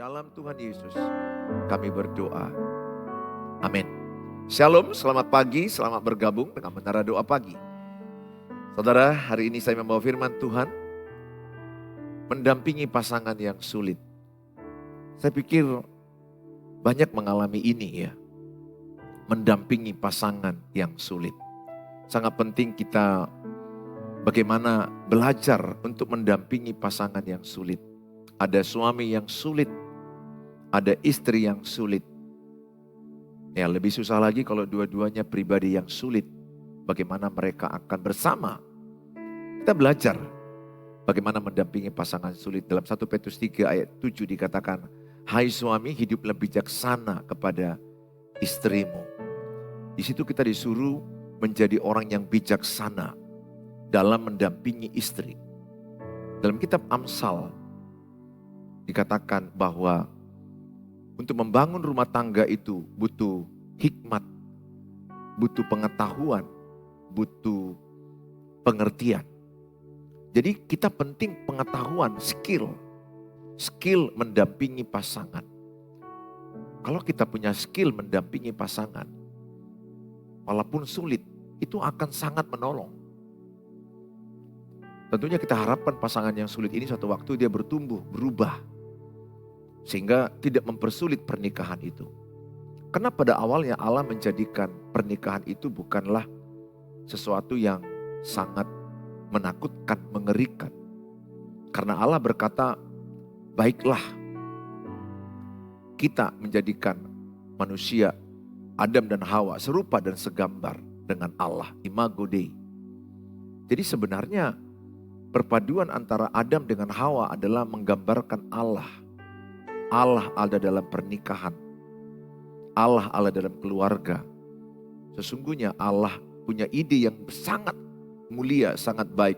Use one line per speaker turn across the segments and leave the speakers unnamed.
Dalam Tuhan Yesus kami berdoa. Amin. Shalom, selamat pagi, selamat bergabung dengan Menara Doa Pagi. Saudara, hari ini saya membawa firman Tuhan mendampingi pasangan yang sulit. Saya pikir banyak mengalami ini ya, mendampingi pasangan yang sulit. Sangat penting kita bagaimana belajar untuk mendampingi pasangan yang sulit. Ada suami yang sulit, ada istri yang sulit. Ya, lebih susah lagi kalau dua-duanya pribadi yang sulit. Bagaimana mereka akan bersama. Kita belajar bagaimana mendampingi pasangan sulit. Dalam 1 Petrus 3 ayat 7 dikatakan, hai suami, hiduplah bijaksana kepada istrimu. Di situ kita disuruh menjadi orang yang bijaksana dalam mendampingi istri. Dalam kitab Amsal dikatakan bahwa untuk membangun rumah tangga itu butuh hikmat, butuh pengetahuan, butuh pengertian. Jadi kita penting pengetahuan, skill mendampingi pasangan. Kalau kita punya skill mendampingi pasangan, walaupun sulit, itu akan sangat menolong. Tentunya kita harapkan pasangan yang sulit ini suatu waktu dia bertumbuh, berubah. Sehingga tidak mempersulit pernikahan itu. Karena pada awalnya Allah menjadikan pernikahan itu bukanlah sesuatu yang sangat menakutkan, mengerikan. Karena Allah berkata, baiklah kita menjadikan manusia Adam dan Hawa serupa dan segambar dengan Allah, imago Dei. Jadi sebenarnya perpaduan antara Adam dengan Hawa adalah menggambarkan Allah. Allah ada dalam pernikahan. Allah ada dalam keluarga. Sesungguhnya Allah punya ide yang sangat mulia, sangat baik.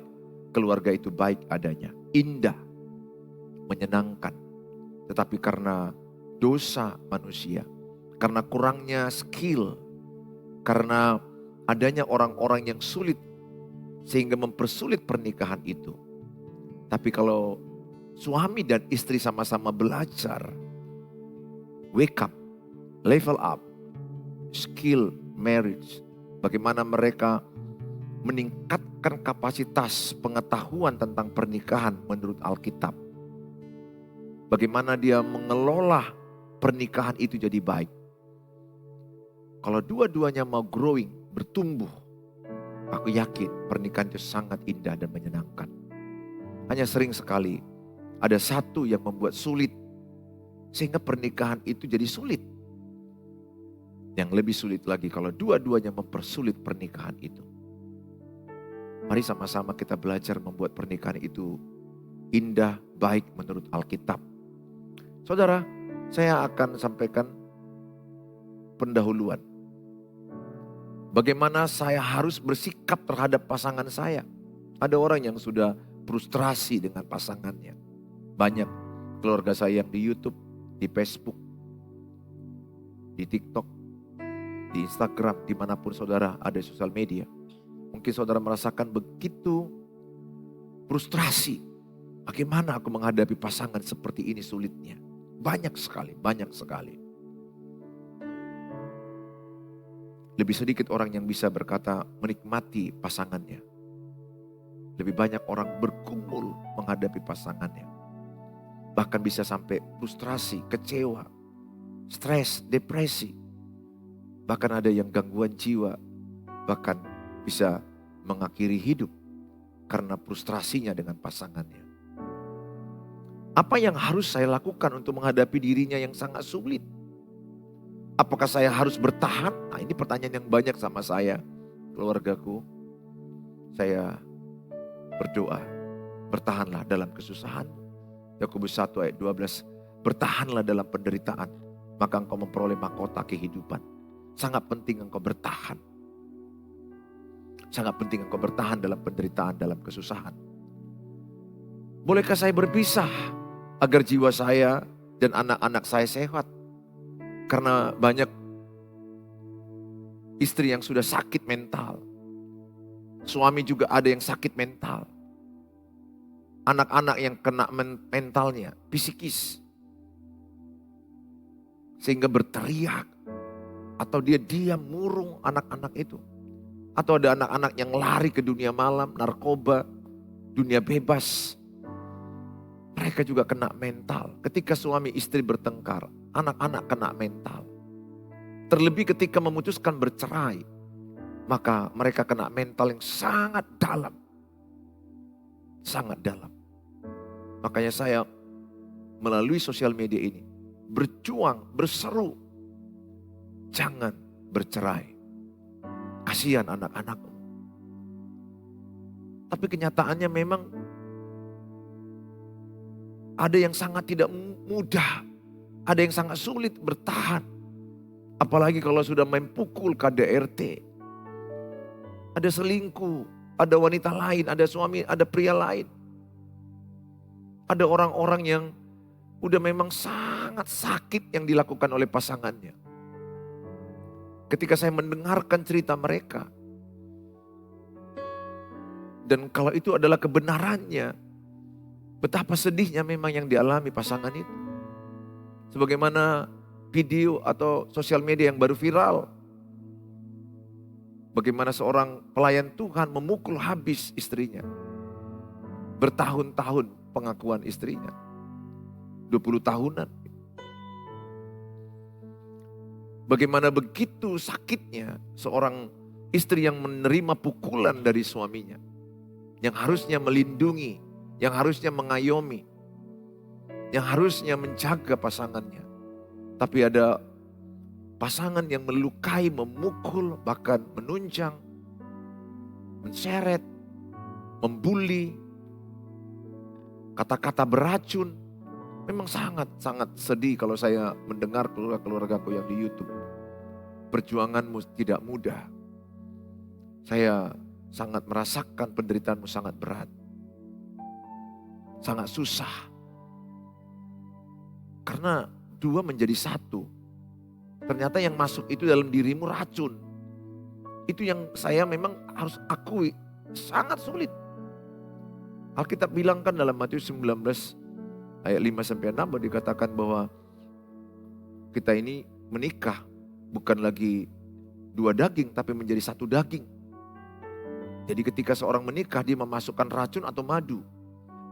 Keluarga itu baik adanya, indah, menyenangkan. Tetapi karena dosa manusia, karena kurangnya skill, karena adanya orang-orang yang sulit, sehingga mempersulit pernikahan itu. Tapi kalau suami dan istri sama-sama belajar, wake up, level up, skill marriage, bagaimana mereka meningkatkan kapasitas pengetahuan tentang pernikahan menurut Alkitab. Bagaimana dia mengelola pernikahan itu jadi baik. Kalau dua-duanya mau growing, bertumbuh, aku yakin pernikahan itu sangat indah dan menyenangkan. Hanya sering sekali ada satu yang membuat sulit, sehingga pernikahan itu jadi sulit. Yang lebih sulit lagi kalau dua-duanya mempersulit pernikahan itu. Mari sama-sama kita belajar membuat pernikahan itu indah, baik menurut Alkitab. Saudara, saya akan sampaikan pendahuluan. Bagaimana saya harus bersikap terhadap pasangan saya. Ada orang yang sudah frustrasi dengan pasangannya. Banyak keluarga saya yang di YouTube, di Facebook, di TikTok, di Instagram, dimanapun saudara ada sosial media. Mungkin saudara merasakan begitu frustrasi. Bagaimana aku menghadapi pasangan seperti ini sulitnya. Banyak sekali, banyak sekali. Lebih sedikit orang yang bisa berkata menikmati pasangannya. Lebih banyak orang bergumul menghadapi pasangannya. Bahkan bisa sampai frustrasi, kecewa, stres, depresi. Bahkan ada yang gangguan jiwa. Bahkan bisa mengakhiri hidup karena frustrasinya dengan pasangannya. Apa yang harus saya lakukan untuk menghadapi dirinya yang sangat sulit? Apakah saya harus bertahan? Nah, ini pertanyaan yang banyak sama saya, keluargaku. Saya berdoa, bertahanlah dalam kesusahan. Yakobus 1 ayat 12, bertahanlah dalam penderitaan, maka engkau memperoleh mahkota kehidupan. Sangat penting engkau bertahan. Sangat penting engkau bertahan dalam penderitaan, dalam kesusahan. Bolehkah saya berpisah agar jiwa saya dan anak-anak saya sehat? Karena banyak istri yang sudah sakit mental. Suami juga ada yang sakit mental. Anak-anak yang kena mentalnya, psikis. sehingga berteriak. Atau dia diam murung anak-anak itu. Atau ada anak-anak yang lari ke dunia malam, narkoba, dunia bebas. Mereka juga kena mental. Ketika suami istri bertengkar, anak-anak kena mental. Terlebih ketika memutuskan bercerai, maka mereka kena mental yang sangat dalam. Sangat dalam. Makanya saya melalui sosial media ini berjuang, berseru. Jangan bercerai. Kasihan anak-anakmu. Tapi kenyataannya memang ada yang sangat tidak mudah. Ada yang sangat sulit bertahan. Apalagi kalau sudah main pukul KDRT. Ada selingkuh, ada wanita lain, ada suami, ada pria lain. Ada orang-orang yang udah memang sangat sakit yang dilakukan oleh pasangannya. Ketika saya mendengarkan cerita mereka, dan kalau itu adalah kebenarannya, betapa sedihnya memang yang dialami pasangan itu. Sebagaimana video atau sosial media yang baru viral. Bagaimana seorang pelayan Tuhan memukul habis istrinya. Bertahun-tahun pengakuan istrinya. 20 tahunan. Bagaimana begitu sakitnya seorang istri yang menerima pukulan dari suaminya. Yang harusnya melindungi, yang harusnya mengayomi, yang harusnya menjaga pasangannya. Tapi ada pasangan yang melukai, memukul, bahkan menunjang, menseret, membuli, kata-kata beracun. Memang sangat sedih kalau saya mendengar keluarga-keluargaku yang di YouTube. Perjuanganmu tidak mudah. Saya sangat merasakan penderitaanmu sangat berat. Sangat susah. Karena dua menjadi satu. Ternyata yang masuk itu dalam dirimu racun. Itu yang saya memang harus akui sangat sulit. Alkitab bilang kan dalam Matius 19 ayat 5-6 dikatakan bahwa kita ini menikah bukan lagi dua daging tapi menjadi satu daging. Jadi ketika seorang menikah dia memasukkan racun atau madu.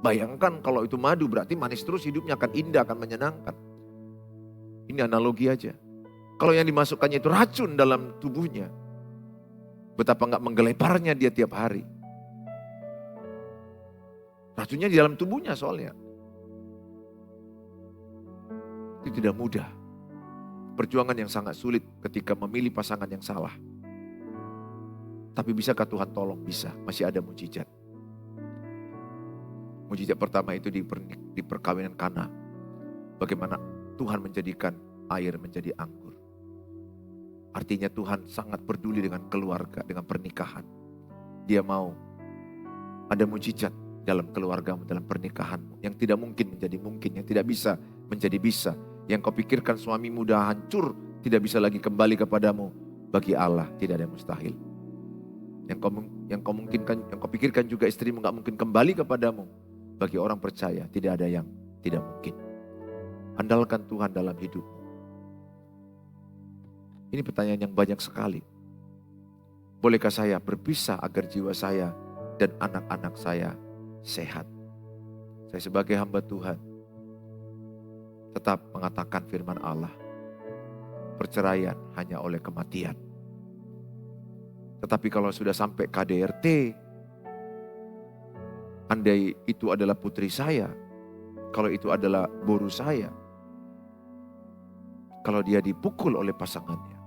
Bayangkan kalau itu madu berarti manis terus hidupnya akan indah, akan menyenangkan. Ini analogi aja. Kalau yang dimasukkannya itu racun dalam tubuhnya. Betapa enggak menggeleparnya dia tiap hari. Racunnya di dalam tubuhnya soalnya. Itu tidak mudah. Perjuangan yang sangat sulit ketika memilih pasangan yang salah. Tapi bisakah Tuhan tolong? Bisa, masih ada mujizat. Mujizat pertama itu di perkawinan Kana. Bagaimana Tuhan menjadikan air menjadi anggur. Artinya Tuhan sangat peduli dengan keluarga, dengan pernikahan. Dia mau ada mujizat dalam keluargamu, dalam pernikahanmu. Yang tidak mungkin menjadi mungkin, yang tidak bisa menjadi bisa. Yang kau pikirkan suamimu mudah hancur, tidak bisa lagi kembali kepadamu. Bagi Allah tidak ada yang mustahil. Yang kau pikirkan juga istrimu gak mungkin kembali kepadamu. Bagi orang percaya tidak ada yang tidak mungkin. Andalkan Tuhan dalam hidupmu. Ini pertanyaan yang banyak sekali. Bolehkah saya berpisah agar jiwa saya dan anak-anak saya sehat? Saya sebagai hamba Tuhan tetap mengatakan firman Allah. Perceraian hanya oleh kematian. Tetapi kalau sudah sampai KDRT, andai itu adalah putri saya, kalau itu adalah boru saya, kalau dia dipukul oleh pasangannya,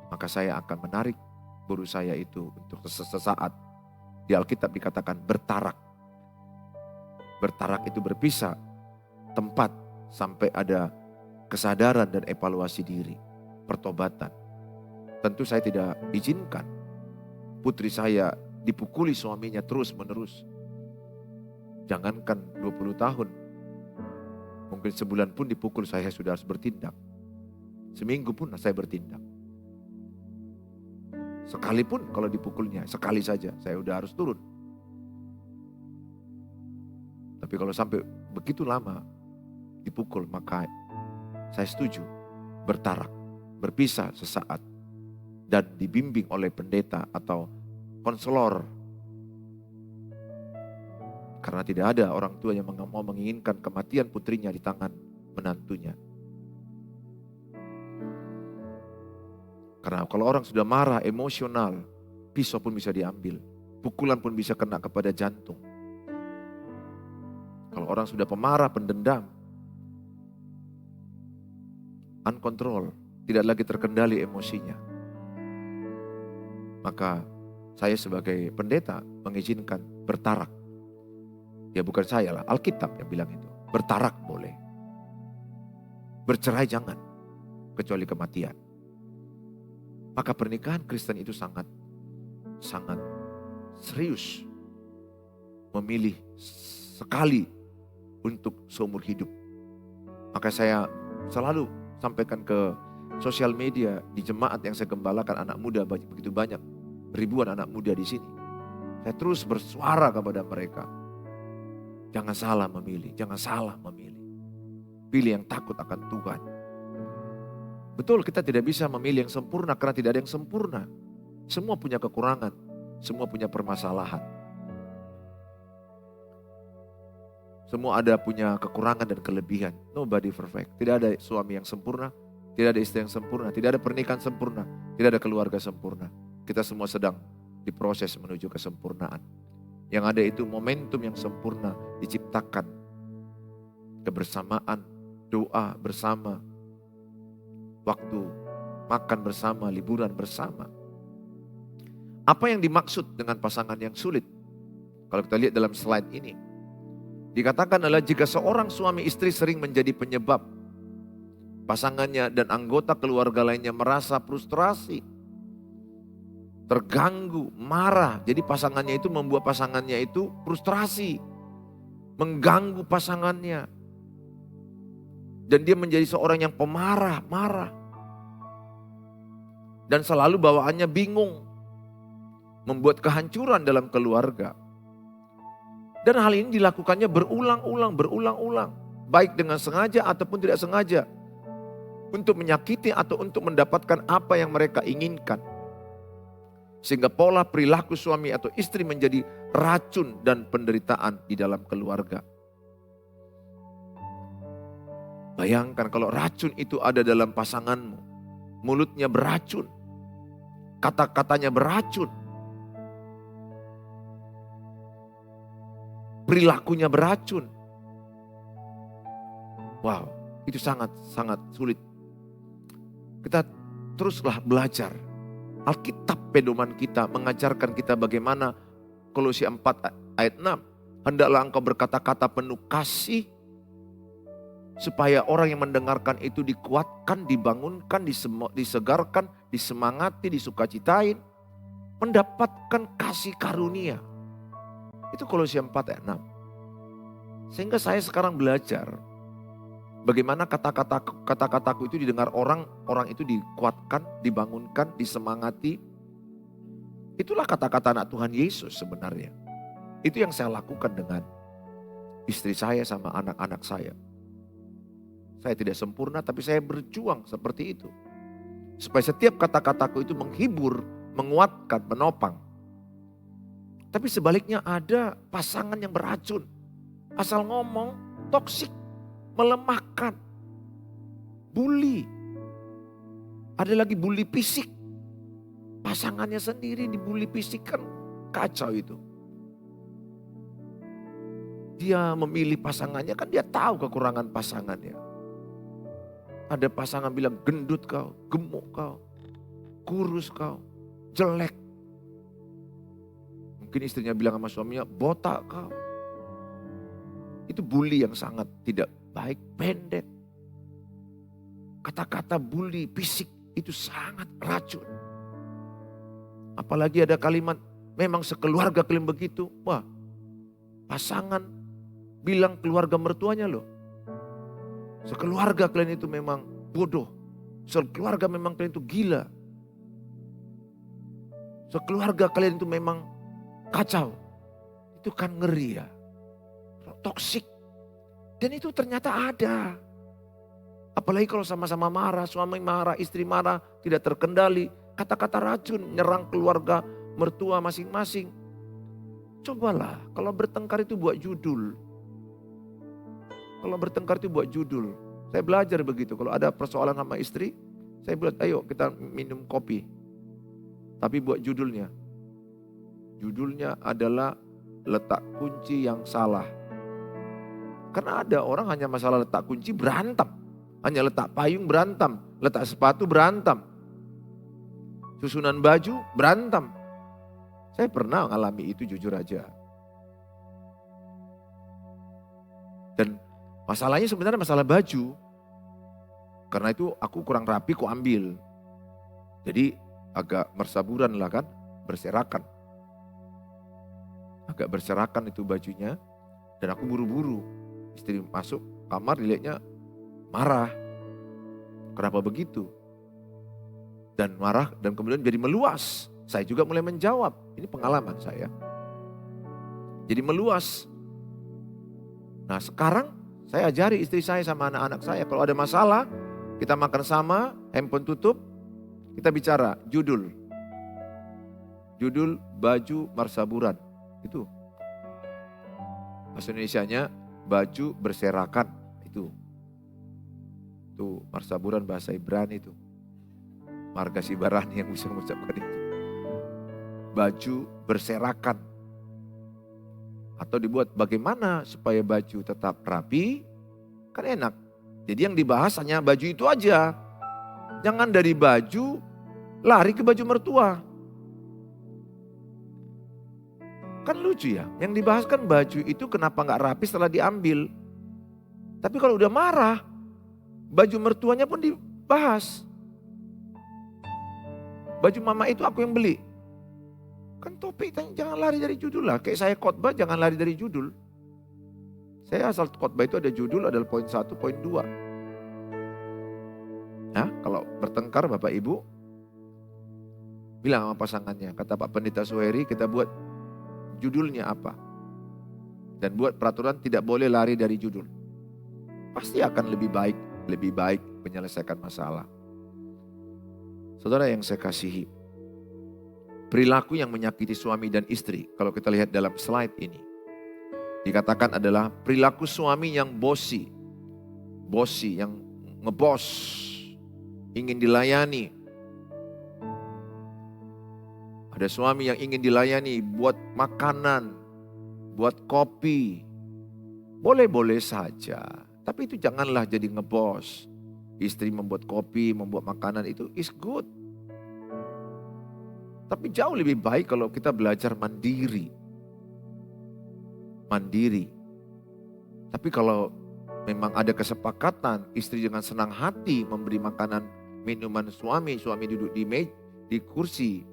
maka saya akan menarik boru saya itu untuk sesaat. Di Alkitab dikatakan bertarak. Bertarak itu berpisah tempat sampai ada kesadaran dan evaluasi diri, pertobatan. Tentu saya tidak izinkan putri saya dipukuli suaminya terus menerus. Jangankan 20 tahun, mungkin sebulan pun dipukul saya sudah harus bertindak. Seminggu pun saya bertindak. Sekalipun kalau dipukulnya, sekali saja saya udah harus turun. Tapi kalau sampai begitu lama dipukul, maka saya setuju. Bertarak, berpisah sesaat, dan dibimbing oleh pendeta atau konselor. Karena tidak ada orang tua yang mau menginginkan kematian putrinya di tangan menantunya. Karena kalau orang sudah marah, emosional, pisau pun bisa diambil. Pukulan pun bisa kena kepada jantung. Kalau orang sudah pemarah, pendendam, uncontrol, tidak lagi terkendali emosinya. Maka saya sebagai pendeta mengizinkan bertarak. Ya bukan saya lah, Alkitab yang bilang itu. Bertarak boleh. Bercerai jangan, kecuali kematian. Maka pernikahan Kristen itu sangat serius. Memilih sekali untuk seumur hidup. Maka saya selalu sampaikan ke sosial media di jemaat yang saya gembalakan, anak muda begitu banyak, ribuan anak muda di sini. Saya terus bersuara kepada mereka. Jangan salah memilih, jangan salah memilih. Pilih yang takut akan Tuhan. Betul, kita tidak bisa memilih yang sempurna karena tidak ada yang sempurna. Semua punya kekurangan, semua punya permasalahan. Semua ada punya kekurangan dan kelebihan. Nobody perfect. Tidak ada suami yang sempurna, tidak ada istri yang sempurna, tidak ada pernikahan sempurna, tidak ada keluarga sempurna. Kita semua sedang diproses menuju kesempurnaan. Yang ada itu momentum yang sempurna diciptakan. Kebersamaan, doa bersama, waktu makan bersama, liburan bersama. Apa yang dimaksud dengan pasangan yang sulit? Kalau kita lihat dalam slide ini, dikatakan adalah jika seorang suami istri sering menjadi penyebab pasangannya dan anggota keluarga lainnya merasa frustrasi, terganggu, marah. Jadi pasangannya itu membuat pasangannya itu frustrasi, mengganggu pasangannya. Dan dia menjadi seorang yang pemarah, marah. Dan selalu bawaannya bingung. Membuat kehancuran dalam keluarga. Dan hal ini dilakukannya berulang-ulang. Baik dengan sengaja ataupun tidak sengaja. Untuk menyakiti atau untuk mendapatkan apa yang mereka inginkan. Sehingga pola perilaku suami atau istri menjadi racun dan penderitaan di dalam keluarga. Bayangkan kalau racun itu ada dalam pasanganmu. Mulutnya beracun. Kata-katanya beracun. Perilakunya beracun. Wow, itu sangat sulit. Kita teruslah belajar. Alkitab pedoman kita mengajarkan kita bagaimana Kolose 4 ayat 6. Hendaklah engkau berkata-kata penuh kasih. Supaya orang yang mendengarkan itu dikuatkan, dibangunkan, disegarkan, disemangati, disukacitain. Mendapatkan kasih karunia. Itu Kolose 4 ayat 6. Sehingga saya sekarang belajar. Bagaimana kata-kataku itu didengar orang itu dikuatkan, dibangunkan, disemangati. Itulah kata-kata anak Tuhan Yesus sebenarnya. Itu yang saya lakukan dengan istri saya sama anak-anak saya. Saya tidak sempurna tapi saya berjuang seperti itu. Supaya setiap kata-kataku itu menghibur, menguatkan, menopang. Tapi sebaliknya ada pasangan yang beracun. Asal ngomong, toksik, melemahkan, bully. Ada lagi bully fisik. Pasangannya sendiri dibully fisik kan kacau itu. Dia memilih pasangannya kan dia tahu kekurangan pasangannya. Ada pasangan bilang gendut kau, gemuk kau, kurus kau, jelek. Mungkin istrinya bilang sama suaminya botak kau. Itu bully yang sangat tidak baik, pendek. Kata-kata bully fisik itu sangat racun. Apalagi ada kalimat memang sekeluarga kalian begitu. Wah, pasangan bilang keluarga mertuanya loh. Sekeluarga kalian itu memang bodoh. Sekeluarga memang kalian itu gila. Sekeluarga kalian itu memang kacau. Itu kan ngeri ya. Toksik. Dan itu ternyata ada. Apalagi kalau sama-sama marah, suami marah, istri marah, tidak terkendali. Kata-kata racun nyerang keluarga mertua masing-masing. Cobalah kalau bertengkar itu buat judul. Kalau bertengkar itu buat judul. Saya belajar begitu, kalau ada persoalan sama istri, saya bilang ayo kita minum kopi. Tapi buat judulnya. Judulnya adalah letak kunci yang salah. Karena ada orang hanya masalah letak kunci berantem. Hanya letak payung berantem, letak sepatu berantem. Susunan baju berantem. Saya pernah mengalami itu jujur aja. Dan masalahnya sebenarnya masalah baju. Karena itu aku kurang rapi, ku ambil. Jadi agak mersaburan lah kan, berserakan. Agak berserakan itu bajunya. Dan aku buru-buru. Istri masuk kamar, dilihatnya marah. Kenapa begitu? Dan marah dan kemudian jadi meluas. Saya juga mulai menjawab. Ini pengalaman saya. Jadi meluas. Nah sekarang saya ajari istri saya sama anak-anak saya. Kalau ada masalah, kita makan sama, handphone tutup, kita bicara judul. Judul baju marsaburan. Itu. Bahasa Indonesianya baju berserakan. Itu marsaburan bahasa Ibrani itu. Marga Sibarani yang bisa mengucapkan itu. Baju berserakan. Atau dibuat bagaimana supaya baju tetap rapi, kan enak. Jadi yang dibahas hanya baju itu aja. Jangan dari baju lari ke baju mertua. Kan lucu ya, yang dibahas kan baju itu kenapa gak rapi setelah diambil. Tapi kalau udah marah, baju mertuanya pun dibahas. Baju mama itu aku yang beli. Kan topik jangan lari dari judul lah. Kayak saya khotbah jangan lari dari judul. Saya asal khotbah itu ada judul adalah poin 1, poin 2. Nah, kalau bertengkar Bapak Ibu, bilang sama pasangannya, kata Pak Pendeta Suheri kita buat judulnya apa. Dan buat peraturan tidak boleh lari dari judul. Pasti akan lebih baik menyelesaikan masalah. Saudara yang saya kasihi, perilaku yang menyakiti suami dan istri, kalau kita lihat dalam slide ini, dikatakan adalah perilaku suami yang bossy, yang ngebos, ingin dilayani. Ada suami yang ingin dilayani, buat makanan, buat kopi, boleh-boleh saja. Tapi itu janganlah jadi ngebos. Istri membuat kopi, membuat makanan itu is good. Tapi jauh lebih baik kalau kita belajar mandiri. Tapi kalau memang ada kesepakatan, istri dengan senang hati memberi makanan, minuman suami duduk di kursi,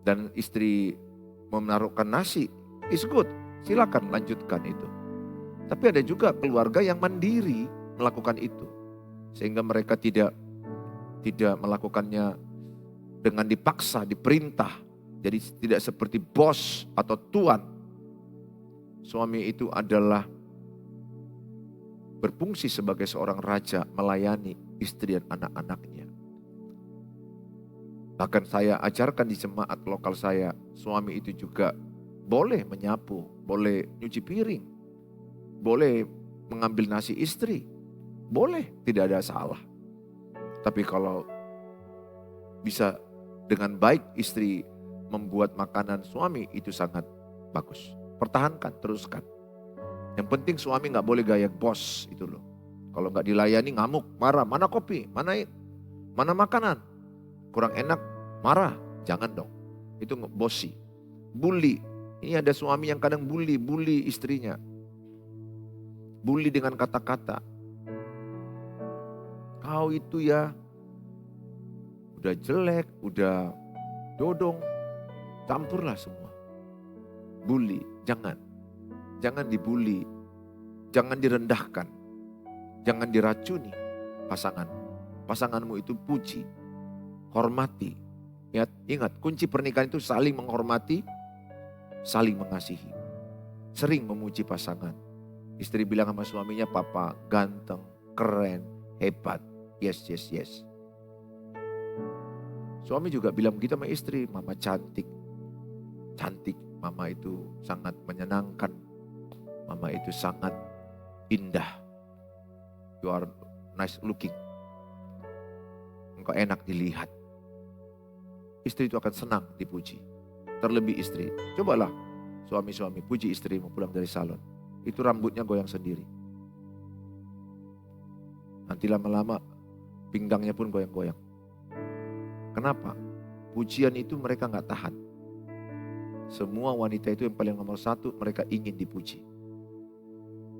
dan istri menaruhkan nasi, is good. Silakan lanjutkan itu. Tapi ada juga keluarga yang mandiri melakukan itu. Sehingga mereka tidak melakukannya dengan dipaksa, diperintah. Jadi tidak seperti bos atau tuan. Suami itu adalah berfungsi sebagai seorang raja melayani istri dan anak-anaknya. Bahkan saya ajarkan di jemaat lokal saya, suami itu juga boleh menyapu, boleh nyuci piring, boleh mengambil nasi istri, boleh, tidak ada salah. Tapi kalau bisa dengan baik istri membuat makanan suami, itu sangat bagus. Pertahankan, teruskan. Yang penting suami gak boleh gaya bos itu loh. Kalau gak dilayani ngamuk, marah, mana kopi, mana makanan. Kurang enak, marah, jangan dong. Itu bossy. Bully, ini ada suami yang kadang bully istrinya. Bully dengan kata-kata. Kau itu ya udah jelek, udah dodong, campurlah semua. Bully, jangan dibully, jangan direndahkan, jangan diracuni pasanganmu itu puji, hormati. Ingat, kunci pernikahan itu saling menghormati, saling mengasihi, sering memuji pasangan. Istri bilang sama suaminya, papa ganteng, keren, hebat, yes. Suami juga bilang begitu sama istri, mama cantik, mama itu sangat menyenangkan, mama itu sangat indah, you are nice looking, engkau enak dilihat. Istri itu akan senang dipuji. Terlebih istri, cobalah suami-suami puji istrimu pulang dari salon, itu rambutnya goyang sendiri. Nanti lama-lama pinggangnya pun goyang-goyang. Kenapa? Pujian itu mereka gak tahan. Semua wanita itu yang paling nomor satu, mereka ingin dipuji.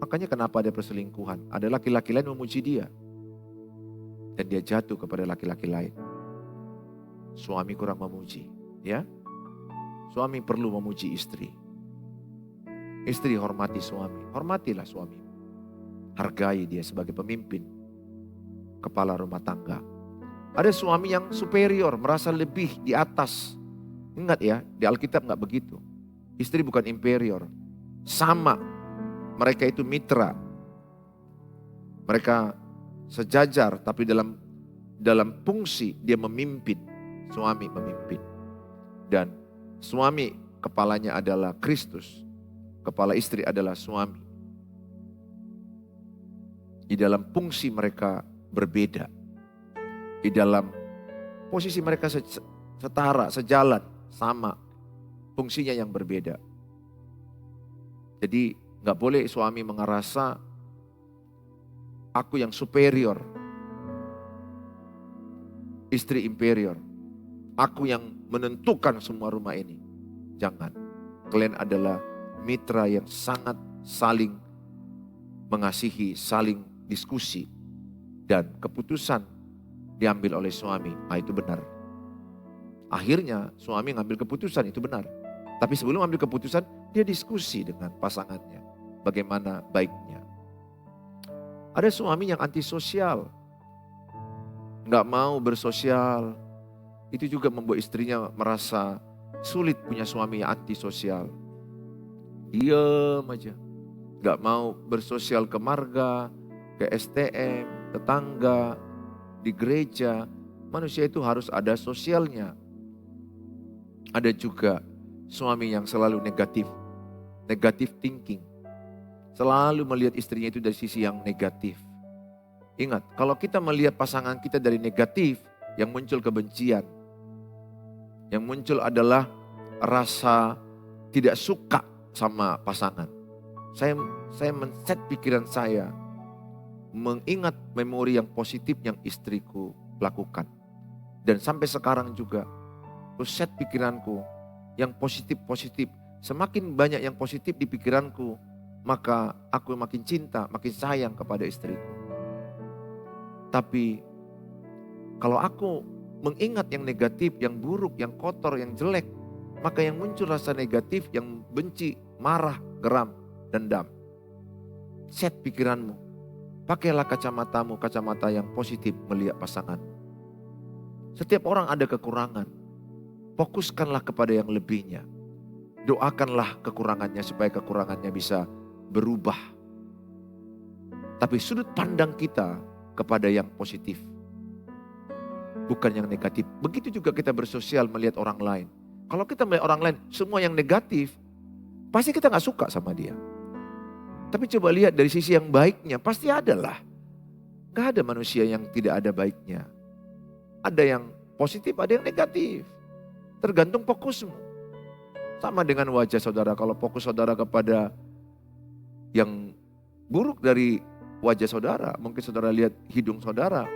Makanya kenapa ada perselingkuhan? Ada laki-laki lain memuji dia. Dan dia jatuh kepada laki-laki lain. Suami kurang memuji. Ya, suami perlu memuji istri. Istri hormati suami. Hormatilah suami. Hargai dia sebagai pemimpin, kepala rumah tangga. Ada suami yang superior, merasa lebih di atas. Ingat ya, di Alkitab gak begitu. Istri bukan inferior. Sama, mereka itu mitra. Mereka sejajar, tapi dalam fungsi dia memimpin. Suami memimpin. Dan suami kepalanya adalah Kristus. Kepala istri adalah suami. Di dalam fungsi mereka berbeda. Di dalam posisi mereka setara, sejalan, sama. Fungsinya yang berbeda. Jadi gak boleh suami merasa aku yang superior. Istri inferior. Aku yang menentukan semua rumah ini. Jangan. Kalian adalah mitra yang sangat saling mengasihi, saling diskusi. Dan keputusan diambil oleh suami, itu benar. Akhirnya suami ngambil keputusan, itu benar. Tapi sebelum ambil keputusan, dia diskusi dengan pasangannya. Bagaimana baiknya. Ada suami yang antisosial. Nggak mau bersosial. Itu juga membuat istrinya merasa sulit punya suami yang antisosial. Diam aja. Nggak mau bersosial ke marga, ke STM, tetangga, di gereja. Manusia itu harus ada sosialnya. Ada juga suami yang selalu negatif thinking. Selalu melihat istrinya itu dari sisi yang negatif. Ingat, kalau kita melihat pasangan kita dari negatif, yang muncul kebencian. Yang muncul adalah rasa tidak suka sama pasangan. Saya men-set pikiran saya, mengingat memori yang positif yang istriku lakukan. Dan sampai sekarang juga, aku set pikiranku yang positif-positif. Semakin banyak yang positif di pikiranku, maka aku makin cinta, makin sayang kepada istriku. Tapi kalau aku mengingat yang negatif, yang buruk, yang kotor, yang jelek, maka yang muncul rasa negatif, yang benci, marah, geram, dendam. Set pikiranmu. Pakailah kacamatamu, kacamata yang positif melihat pasangan. Setiap orang ada kekurangan. Fokuskanlah kepada yang lebihnya. Doakanlah kekurangannya supaya kekurangannya bisa berubah. Tapi sudut pandang kita kepada yang positif. Bukan yang negatif. Begitu juga kita bersosial melihat orang lain. Kalau kita melihat orang lain semua yang negatif, pasti kita gak suka sama dia. Tapi coba lihat dari sisi yang baiknya, pasti ada lah. Gak ada manusia yang tidak ada baiknya. Ada yang positif, ada yang negatif. Tergantung fokusmu. Sama dengan wajah saudara, kalau fokus saudara kepada yang buruk dari wajah saudara, mungkin saudara lihat hidung saudara,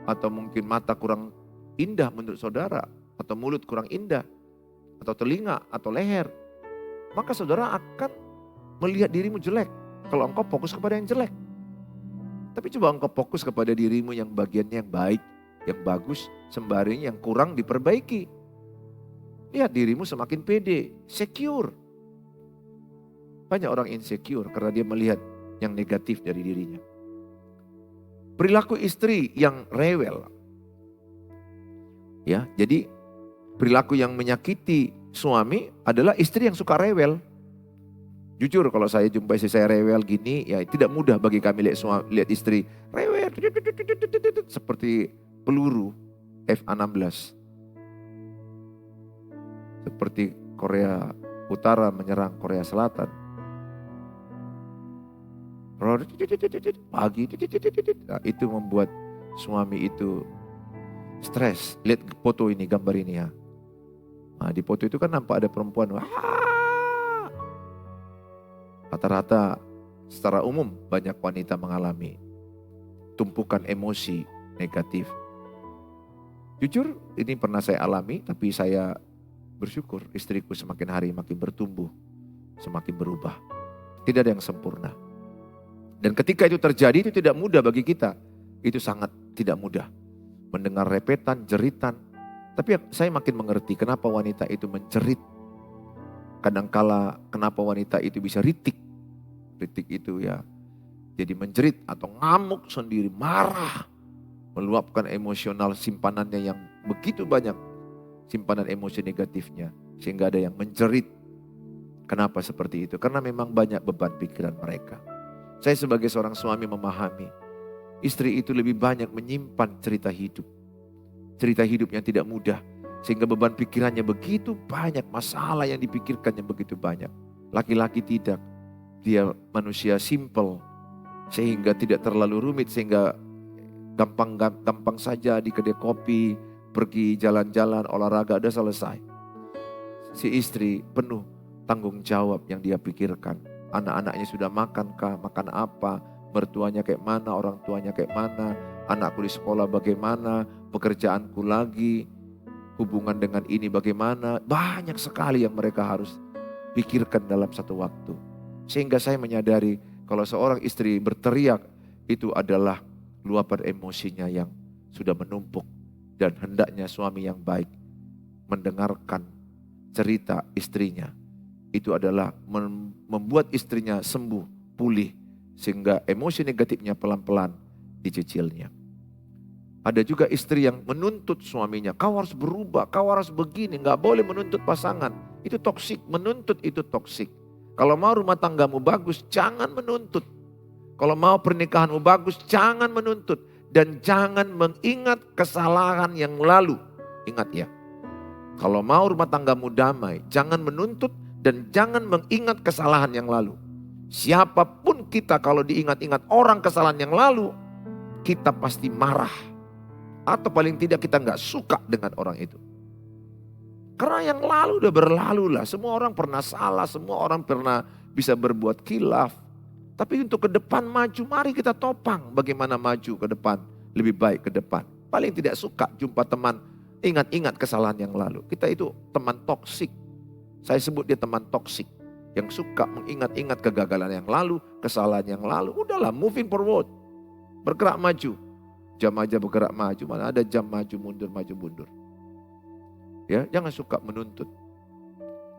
atau mungkin mata kurang indah menurut saudara, atau mulut kurang indah, atau telinga, atau leher, maka saudara akan melihat dirimu jelek kalau engkau fokus kepada yang jelek. Tapi coba engkau fokus kepada dirimu yang bagiannya yang baik, yang bagus, sembari yang kurang diperbaiki. Lihat dirimu semakin pede, secure. Banyak orang insecure karena dia melihat yang negatif dari dirinya. Perilaku istri yang rewel. Ya, jadi perilaku yang menyakiti suami adalah istri yang suka rewel. Jujur kalau saya jumpa istri saya rewel gini, ya tidak mudah bagi kami lihat istri rewel seperti peluru F-16. Seperti Korea Utara menyerang Korea Selatan. Pagi, nah, itu membuat suami itu stres. Lihat foto ini, gambar ini ya. Nah, di foto itu kan nampak ada perempuan. Wah, rata-rata secara umum banyak wanita mengalami tumpukan emosi negatif. Jujur ini pernah saya alami, tapi saya bersyukur istriku semakin hari makin bertumbuh, semakin berubah. Tidak ada yang sempurna. Dan ketika itu terjadi itu tidak mudah bagi kita. Itu sangat tidak mudah. Mendengar repetan, jeritan. Tapi saya makin mengerti kenapa wanita itu menjerit. Kadangkala kenapa wanita itu bisa ritik. Ritik itu ya jadi menjerit atau ngamuk sendiri, marah. Meluapkan emosional simpanannya yang begitu banyak. Simpanan emosi negatifnya. Sehingga ada yang menjerit. Kenapa seperti itu? Karena memang banyak beban pikiran mereka. Saya sebagai seorang suami memahami. Istri itu lebih banyak menyimpan cerita hidup. Cerita hidup yang tidak mudah. Sehingga beban pikirannya begitu banyak. Masalah yang dipikirkannya begitu banyak. Laki-laki tidak. Dia manusia simple. Sehingga tidak terlalu rumit. Sehingga gampang saja di kedai kopi. Pergi jalan-jalan, olahraga, udah selesai. Si istri penuh tanggung jawab yang dia pikirkan. Anak-anaknya sudah makan kah? Makan apa? Mertuanya kayak mana? Orang tuanya kayak mana? Anakku di sekolah bagaimana? Pekerjaanku lagi? Hubungan dengan ini bagaimana? Banyak sekali yang mereka harus pikirkan dalam satu waktu. Sehingga saya menyadari kalau seorang istri berteriak itu adalah luapan emosinya yang sudah menumpuk. Dan hendaknya suami yang baik mendengarkan cerita istrinya. Itu adalah membuat istrinya sembuh, pulih. Sehingga emosi negatifnya pelan-pelan dicicilnya. Ada juga istri yang menuntut suaminya. Kau harus berubah, kau harus begini. Gak boleh menuntut pasangan. Itu toksik, menuntut itu toksik. Kalau mau rumah tanggamu bagus, jangan menuntut. Kalau mau pernikahanmu bagus, jangan menuntut. Dan jangan mengingat kesalahan yang lalu. Ingat ya. Kalau mau rumah tanggamu damai, jangan menuntut. Dan jangan mengingat kesalahan yang lalu. Siapapun kita kalau diingat-ingat orang kesalahan yang lalu, kita pasti marah. Atau paling tidak kita gak suka dengan orang itu. Karena yang lalu udah berlalu lah. Semua orang pernah salah, semua orang pernah bisa berbuat khilaf. Tapi untuk ke depan maju, mari kita topang bagaimana maju ke depan. Lebih baik ke depan. Paling tidak suka jumpa teman, ingat-ingat kesalahan yang lalu. Kita itu teman toksik. Saya sebut dia teman toksik. Yang suka mengingat-ingat kegagalan yang lalu, kesalahan yang lalu. Udahlah, moving forward. Bergerak maju. Jam aja bergerak maju, mana ada jam maju mundur. Ya, jangan suka menuntut.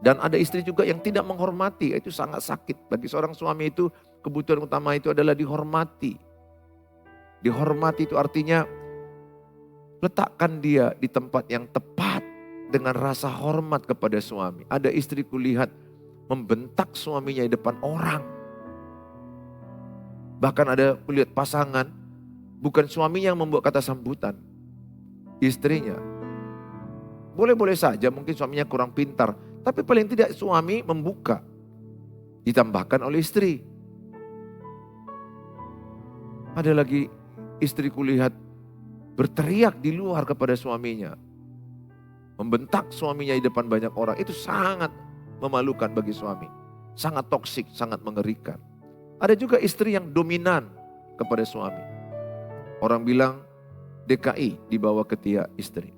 Dan ada istri juga yang tidak menghormati, itu sangat sakit. Bagi seorang suami itu kebutuhan utama itu adalah dihormati. Dihormati itu artinya letakkan dia di tempat yang tepat dengan rasa hormat kepada suami. Ada istri kulihat membentak suaminya di depan orang. Bahkan ada kulihat pasangan, bukan suaminya yang membuat kata sambutan, istrinya. Boleh-boleh saja mungkin suaminya kurang pintar, tapi paling tidak suami membuka. Ditambahkan oleh istri. Ada lagi istri kulihat berteriak di luar kepada suaminya. Membentak suaminya di depan banyak orang. Itu sangat memalukan bagi suami. Sangat toksik, sangat mengerikan. Ada juga istri yang dominan kepada suami. Orang bilang DKI dibawa ketiak istri.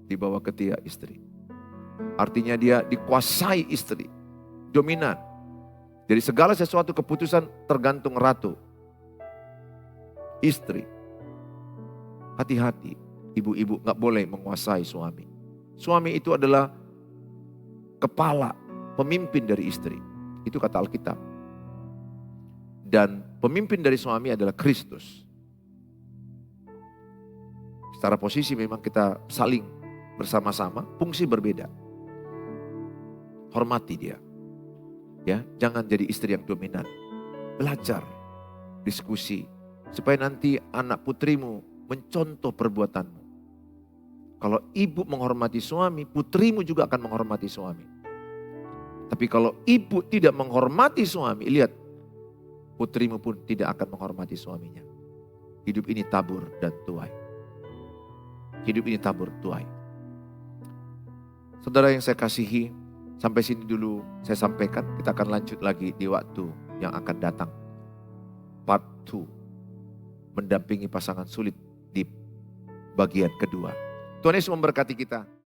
Dibawa ketiak istri. Artinya dia dikuasai istri. Dominan. Jadi segala sesuatu keputusan tergantung ratu. Istri. Hati-hati. Ibu-ibu gak boleh menguasai suami. Suami itu adalah kepala, pemimpin dari istri. Itu kata Alkitab. Dan pemimpin dari suami adalah Kristus. Secara posisi memang kita saling bersama-sama, fungsi berbeda. Hormati dia. Ya, jangan jadi istri yang dominan. Belajar, diskusi, supaya nanti anak putrimu mencontoh perbuatanmu. Kalau ibu menghormati suami, putrimu juga akan menghormati suami. Tapi kalau ibu tidak menghormati suami, lihat, putrimu pun tidak akan menghormati suaminya. Hidup ini tabur dan tuai. Hidup ini tabur tuai. Saudara yang saya kasihi, sampai sini dulu saya sampaikan. Kita akan lanjut lagi di waktu yang akan datang. Part 2. Mendampingi pasangan sulit di bagian kedua. Tuhan Yesus memberkati kita.